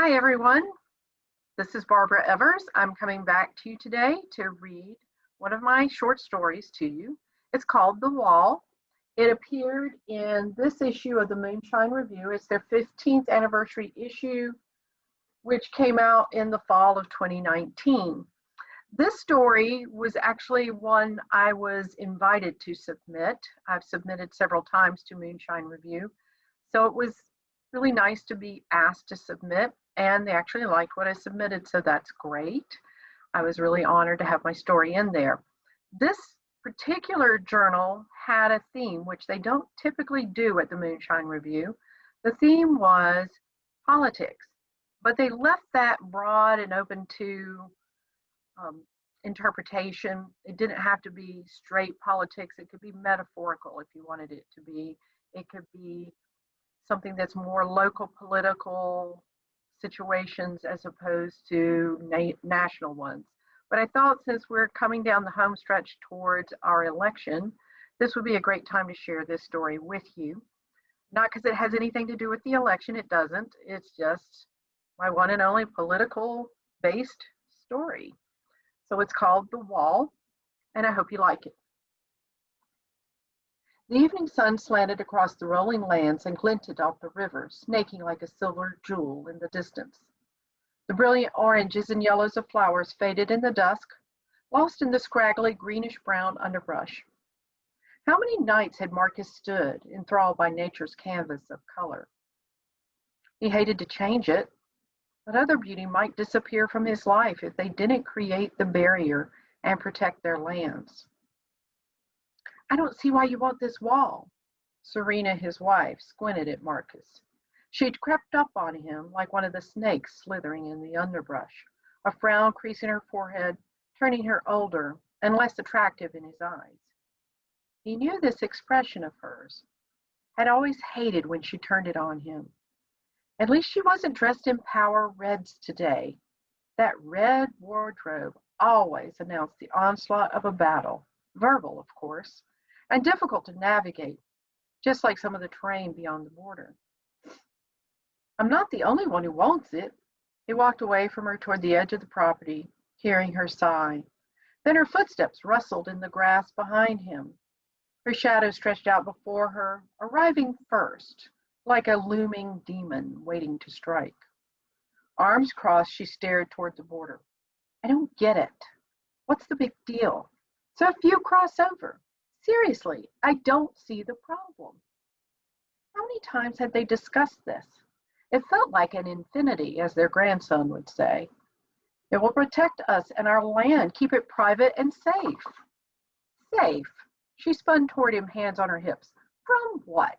Hi, everyone. This is Barbara Evers. I'm coming back to you today to read one of my short stories to you. It's called The Wall. It appeared in this issue of the moonShine Review. It's their 15th anniversary issue, which came out in the fall of 2019. This story was actually one I was invited to submit. I've submitted several times to moonShine Review, so it was really nice to be asked to submit, and they actually liked what I submitted, so that's great. I was really honored to have my story in there. This particular journal had a theme, which they don't typically do at the moonShine Review. The theme was politics, but they left that broad and open to interpretation. It didn't have to be straight politics. It could be metaphorical if you wanted it to be. It could be something that's more local political situations as opposed to national ones. But I thought since we're coming down the home stretch towards our election, this would be a great time to share this story with you. Not because it has anything to do with the election, it doesn't. It's just my one and only political based story. So it's called The Wall, and I hope you like it. The evening sun slanted across the rolling lands and glinted off the river, snaking like a silver jewel in the distance. The brilliant oranges and yellows of flowers faded in the dusk, lost in the scraggly greenish-brown underbrush. How many nights had Marcus stood, enthralled by nature's canvas of color? He hated to change it, but other beauty might disappear from his life if they didn't create the barrier and protect their lands. I don't see why you want this wall. Serena, his wife, squinted at Marcus. She'd crept up on him like one of the snakes slithering in the underbrush, a frown creasing her forehead, turning her older and less attractive in his eyes. He knew this expression of hers, had always hated when she turned it on him. At least she wasn't dressed in power reds today. That red wardrobe always announced the onslaught of a battle, verbal, of course, and difficult to navigate, just like some of the terrain beyond the border. I'm not the only one who wants it. He walked away from her toward the edge of the property, hearing her sigh. Then her footsteps rustled in the grass behind him. Her shadow stretched out before her, arriving first, like a looming demon waiting to strike. Arms crossed, she stared toward the border. I don't get it. What's the big deal? So few cross over. Seriously, I don't see the problem. How many times had they discussed this? It felt like an infinity, as their grandson would say. It will protect us and our land, keep it private and safe. Safe? She spun toward him, hands on her hips. From what?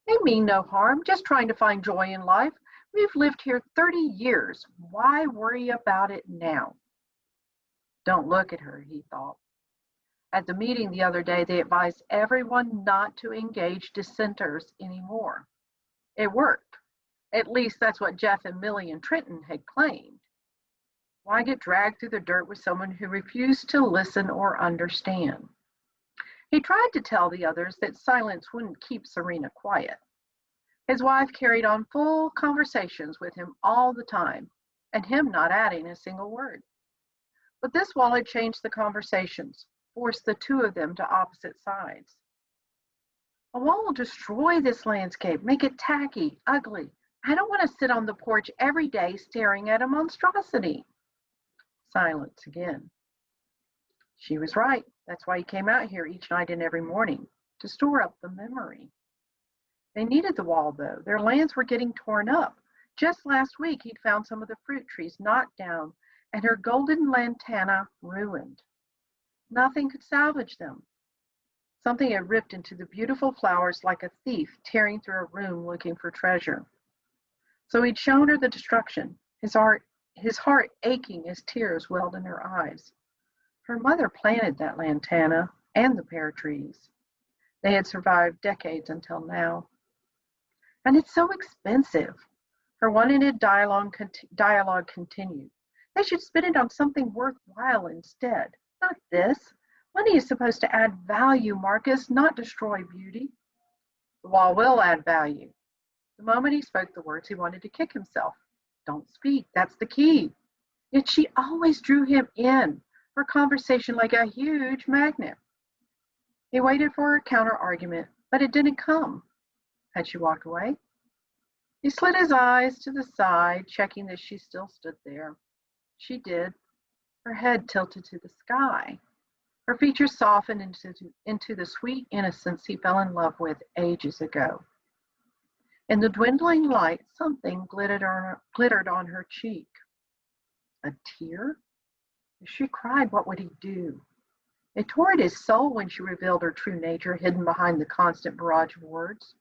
They mean no harm, just trying to find joy in life. We've lived here 30 years. Why worry about it now? Don't look at her, he thought. At the meeting the other day, they advised everyone not to engage dissenters anymore. It worked. At least that's what Jeff and Millie and Trenton had claimed. Why get dragged through the dirt with someone who refused to listen or understand? He tried to tell the others that silence wouldn't keep Serena quiet. His wife carried on full conversations with him all the time, and him not adding a single word. But this wall had changed the conversations, forced the two of them to opposite sides. A wall will destroy this landscape, make it tacky, ugly. I don't want to sit on the porch every day staring at a monstrosity. Silence again. She was right. That's why he came out here each night and every morning, to store up the memory. They needed the wall, though. Their lands were getting torn up. Just last week, he'd found some of the fruit trees knocked down and her golden lantana ruined. Nothing could salvage them. Something had ripped into the beautiful flowers like a thief tearing through a room looking for treasure. So he'd shown her the destruction, his heart aching as tears welled in her eyes. Her mother planted that lantana and the pear trees. They had survived decades until now. And it's so expensive. Her one-ended dialogue continued. They should spend it on something worthwhile instead. Not this. Money is supposed to add value, Marcus, not destroy beauty. The wall will add value. The moment he spoke the words, he wanted to kick himself. Don't speak, that's the key. Yet she always drew him in, her conversation like a huge magnet. He waited for her counter argument, but it didn't come. Had she walked away? He slid his eyes to the side, checking that she still stood there. She did, her head tilted to the sky. Her features softened into the sweet innocence he fell in love with ages ago. In the dwindling light, something glittered on her cheek. A tear? If she cried, what would he do? It tore at his soul when she revealed her true nature, hidden behind the constant barrage of words,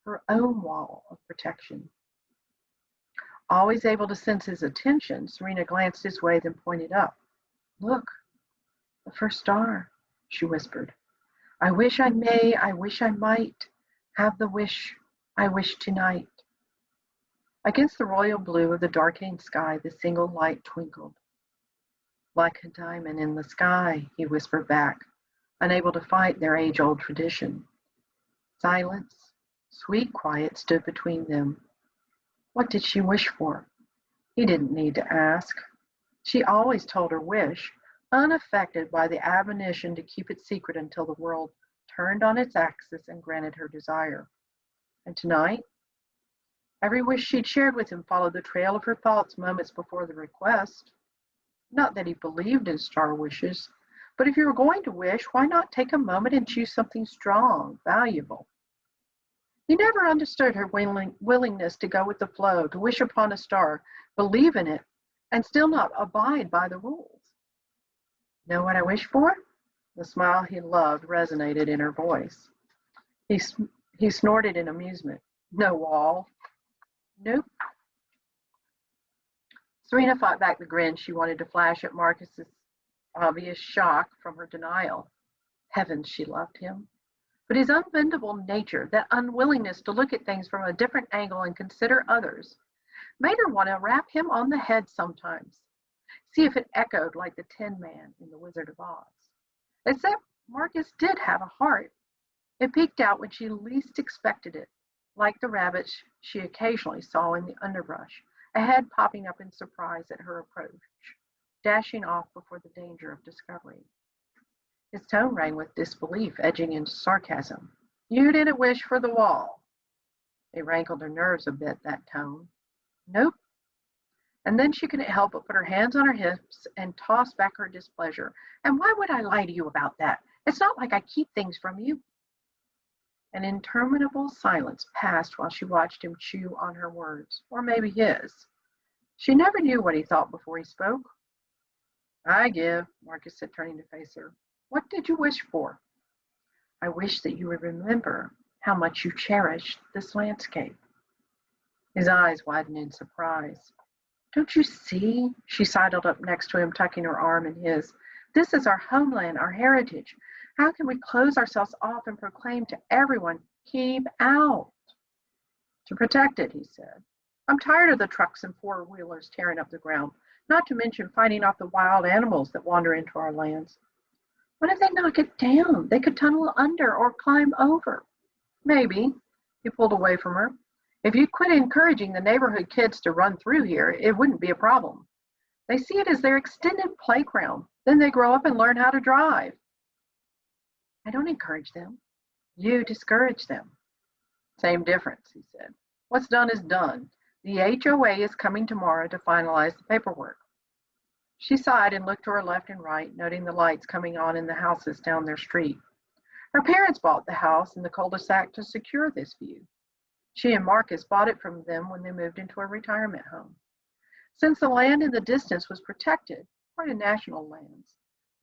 her own wall of protection. Always able to sense his attention, Serena glanced his way, then pointed up. Look, the first star, she whispered. I wish I may, I wish I might have the wish I wish tonight. Against the royal blue of the darkening sky, the single light twinkled. Like a diamond in the sky, he whispered back, unable to fight their age-old tradition. Silence, sweet quiet stood between them. What did she wish for? He didn't need to ask. She always told her wish, unaffected by the admonition to keep it secret until the world turned on its axis and granted her desire. And tonight, every wish she'd shared with him followed the trail of her thoughts moments before the request. Not that he believed in star wishes, but if you were going to wish, why not take a moment and choose something strong, valuable? He never understood her willingness to go with the flow, to wish upon a star, believe in it, and still not abide by the rules. Know what I wish for? The smile he loved resonated in her voice. He snorted in amusement. No wall. Nope. Serena fought back the grin she wanted to flash at Marcus's obvious shock from her denial. Heavens, she loved him. But his unbendable nature, that unwillingness to look at things from a different angle and consider others, made her want to rap him on the head sometimes, see if it echoed like the Tin Man in The Wizard of Oz. Except Marcus did have a heart. It peeked out when she least expected it, like the rabbits she occasionally saw in the underbrush, a head popping up in surprise at her approach, dashing off before the danger of discovery. His tone rang with disbelief, edging into sarcasm. You didn't wish for the wall. It rankled her nerves a bit, that tone. Nope. And then she couldn't help but put her hands on her hips and toss back her displeasure. And why would I lie to you about that? It's not like I keep things from you. An interminable silence passed while she watched him chew on her words, or maybe his. She never knew what he thought before he spoke. I give, Marcus said, turning to face her. What did you wish for? I wish that you would remember how much you cherished this landscape. His eyes widened in surprise. Don't you see? She sidled up next to him, tucking her arm in his. This is our homeland, our heritage. How can we close ourselves off and proclaim to everyone, keep out? To protect it, he said. I'm tired of the trucks and four-wheelers tearing up the ground, not to mention fighting off the wild animals that wander into our lands. What if they knock it down? They could tunnel under or climb over. Maybe. He pulled away from her. If you'd quit encouraging the neighborhood kids to run through here, it wouldn't be a problem. They see it as their extended playground. Then they grow up and learn how to drive. I don't encourage them. You discourage them. Same difference, he said. What's done is done. The HOA is coming tomorrow to finalize the paperwork. She sighed and looked to her left and right, noting the lights coming on in the houses down their street. Her parents bought the house in the cul-de-sac to secure this view. She and Marcus bought it from them when they moved into a retirement home. Since the land in the distance was protected, part of national lands,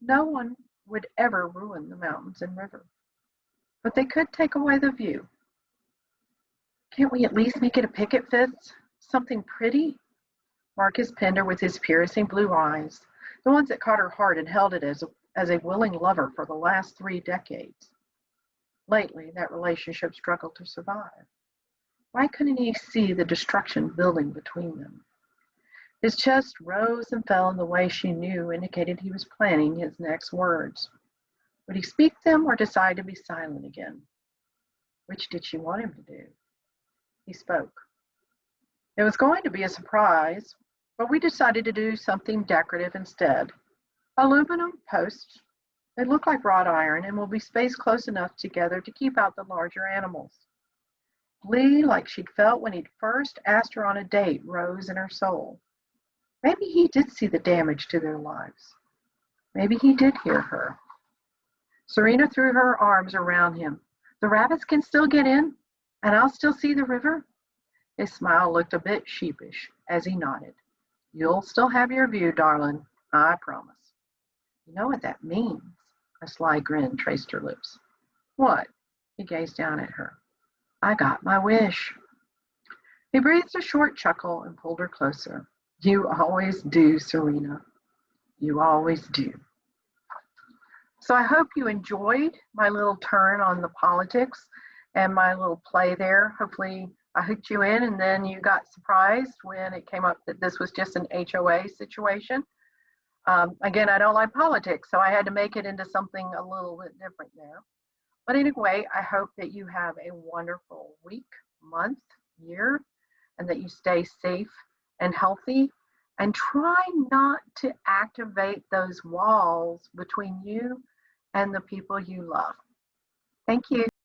no one would ever ruin the mountains and river. But they could take away the view. Can't we at least make it a picket fence? Something pretty? Marcus pinned her with his piercing blue eyes, the ones that caught her heart and held it as a willing lover for the last 3 decades. Lately, that relationship struggled to survive. Why couldn't he see the destruction building between them? His chest rose and fell in the way she knew indicated he was planning his next words. Would he speak them or decide to be silent again? Which did she want him to do? He spoke. It was going to be a surprise, but we decided to do something decorative instead. Aluminum posts. They look like wrought iron and will be spaced close enough together to keep out the larger animals. Glee, like she'd felt when he'd first asked her on a date, rose in her soul. Maybe he did see the damage to their lives. Maybe he did hear her. Serena threw her arms around him. The rabbits can still get in, and I'll still see the river? His smile looked a bit sheepish as he nodded. You'll still have your view, darling, I promise. You know what that means? A sly grin traced her lips. What? He gazed down at her. I got my wish. He breathed a short chuckle and pulled her closer. You always do, Serena. You always do. So I hope you enjoyed my little turn on the politics and my little play there. Hopefully I hooked you in and then you got surprised when it came up that this was just an HOA situation. Again, I don't like politics, so I had to make it into something a little bit different there. But anyway, I hope that you have a wonderful week, month, year, and that you stay safe and healthy. And try not to activate those walls between you and the people you love. Thank you.